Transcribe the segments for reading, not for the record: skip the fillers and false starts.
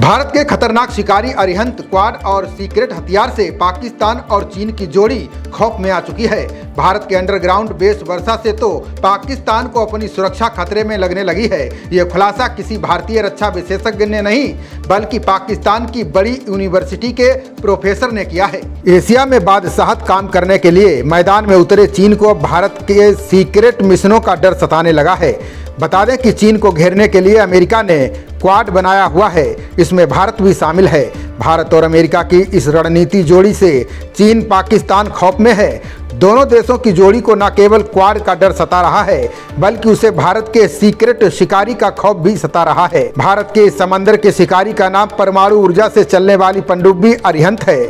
भारत के खतरनाक शिकारी अरिहंत क्वाड और सीक्रेट हथियार से पाकिस्तान और चीन की जोड़ी खौफ में आ चुकी है। भारत के अंडरग्राउंड बेस वर्षा से तो पाकिस्तान को अपनी सुरक्षा खतरे में लगने लगी है। ये खुलासा किसी भारतीय रक्षा विशेषज्ञ ने नहीं बल्कि पाकिस्तान की बड़ी यूनिवर्सिटी के प्रोफेसर ने किया है। एशिया में बादशाहत काम करने के लिए मैदान में उतरे चीन को भारत के सीक्रेट मिशनों का डर सताने लगा है। बता दें कि चीन को घेरने के लिए अमेरिका ने क्वाड बनाया हुआ है, इसमें भारत भी शामिल है। भारत और अमेरिका की इस रणनीति जोड़ी से चीन पाकिस्तान खौफ में है। दोनों देशों की जोड़ी को न केवल क्वाड का डर सता रहा है बल्कि उसे भारत के सीक्रेट शिकारी का खौफ भी सता रहा है। भारत के समंदर के शिकारी का नाम परमाणु ऊर्जा से चलने वाली पनडुब्बी अरिहंत है।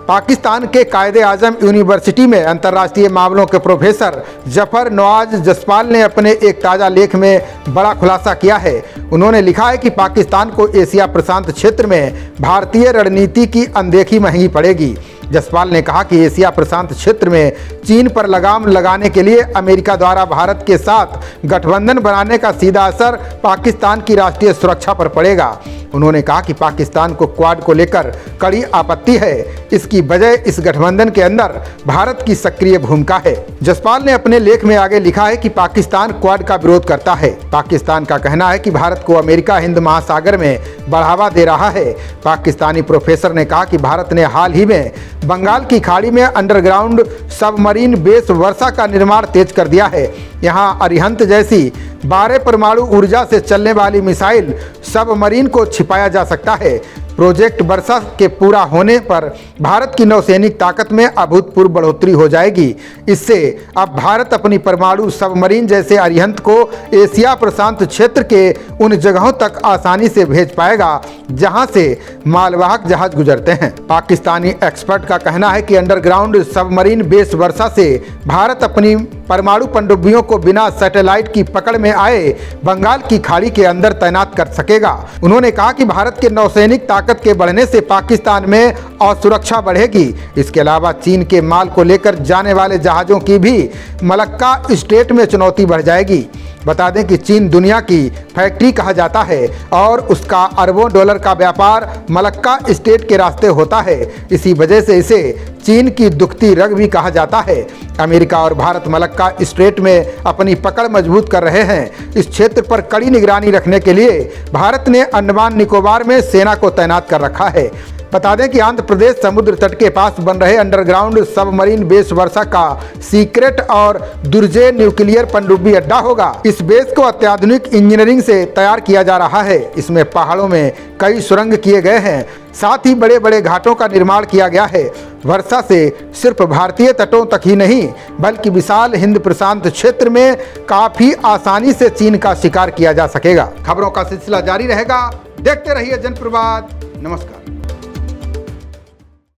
पाकिस्तान के कायदे आजम यूनिवर्सिटी में अंतर्राष्ट्रीय मामलों के प्रोफेसर जफर नवाज जसपाल ने अपने एक ताज़ा लेख में बड़ा खुलासा किया है। उन्होंने लिखा है कि पाकिस्तान को एशिया प्रशांत क्षेत्र में भारतीय रणनीति की अनदेखी महंगी पड़ेगी। जसपाल ने कहा कि एशिया प्रशांत क्षेत्र में चीन पर लगाम लगाने के लिए अमेरिका द्वारा भारत के साथ गठबंधन बनाने का सीधा असर पाकिस्तान की राष्ट्रीय सुरक्षा पर पड़ेगा। उन्होंने कहा कि पाकिस्तान को क्वाड को लेकर कड़ी आपत्ति है। इसकी वजह इस गठबंधन के अंदर भारत की सक्रिय भूमिका है। जसपाल ने अपने लेख में आगे लिखा है कि पाकिस्तान क्वाड का विरोध करता है। पाकिस्तान का कहना है कि भारत को अमेरिका हिंद महासागर में बढ़ावा दे रहा है। पाकिस्तानी प्रोफेसर ने कहा कि भारत ने हाल ही में बंगाल की खाड़ी में अंडरग्राउंड सबमरीन बेस वर्षा का निर्माण तेज कर दिया है। यहां अरिहंत जैसी 12 परमाणु ऊर्जा से चलने वाली मिसाइल सबमरीन को छिपाया जा सकता है। प्रोजेक्ट वर्षा के पूरा होने पर भारत की नौसैनिक ताकत में अभूतपूर्व बढ़ोतरी हो जाएगी। इससे अब भारत अपनी परमाणु सबमरीन जैसे अरिहंत को एशिया प्रशांत क्षेत्र के उन जगहों तक आसानी से भेज पाएगा जहां से मालवाहक जहाज गुजरते हैं। पाकिस्तानी एक्सपर्ट का कहना है कि अंडरग्राउंड सबमरीन बेस वर्षा से भारत अपनी परमाणु पनडुब्बियों को बिना सैटेलाइट की पकड़ में आए बंगाल की खाड़ी के अंदर तैनात कर सकेगा। उन्होंने कहा कि भारत के नौसैनिक ताकत के बढ़ने से पाकिस्तान में असुरक्षा बढ़ेगी। इसके अलावा चीन के माल को लेकर जाने वाले जहाज़ों की भी मलक्का स्ट्रेट में चुनौती बढ़ जाएगी। बता दें कि चीन दुनिया की फैक्ट्री कहा जाता है और उसका अरबों डॉलर का व्यापार मलक्का स्ट्रेट के रास्ते होता है। इसी वजह से इसे चीन की दुखती रग भी कहा जाता है। अमेरिका और भारत मलक्का स्ट्रेट में अपनी पकड़ मजबूत कर रहे हैं। इस क्षेत्र पर कड़ी निगरानी रखने के लिए भारत ने अंडमान निकोबार में सेना को तैनात कर रखा है। बता दें कि आंध्र प्रदेश समुद्र तट के पास बन रहे अंडरग्राउंड सबमरीन बेस वर्षा का सीक्रेट और दुर्जे न्यूक्लियर पनडुब्बी अड्डा होगा। इस बेस को अत्याधुनिक इंजीनियरिंग से तैयार किया जा रहा है। इसमें पहाड़ों में कई सुरंग किए गए हैं, साथ ही बड़े बड़े घाटों का निर्माण किया गया है। वर्षा से सिर्फ भारतीय तटों तक ही नहीं बल्कि विशाल हिंद प्रशांत क्षेत्र में काफी आसानी से चीन का शिकार किया जा सकेगा। खबरों का सिलसिला जारी रहेगा। देखते रहिए जनप्रवाद। नमस्कार।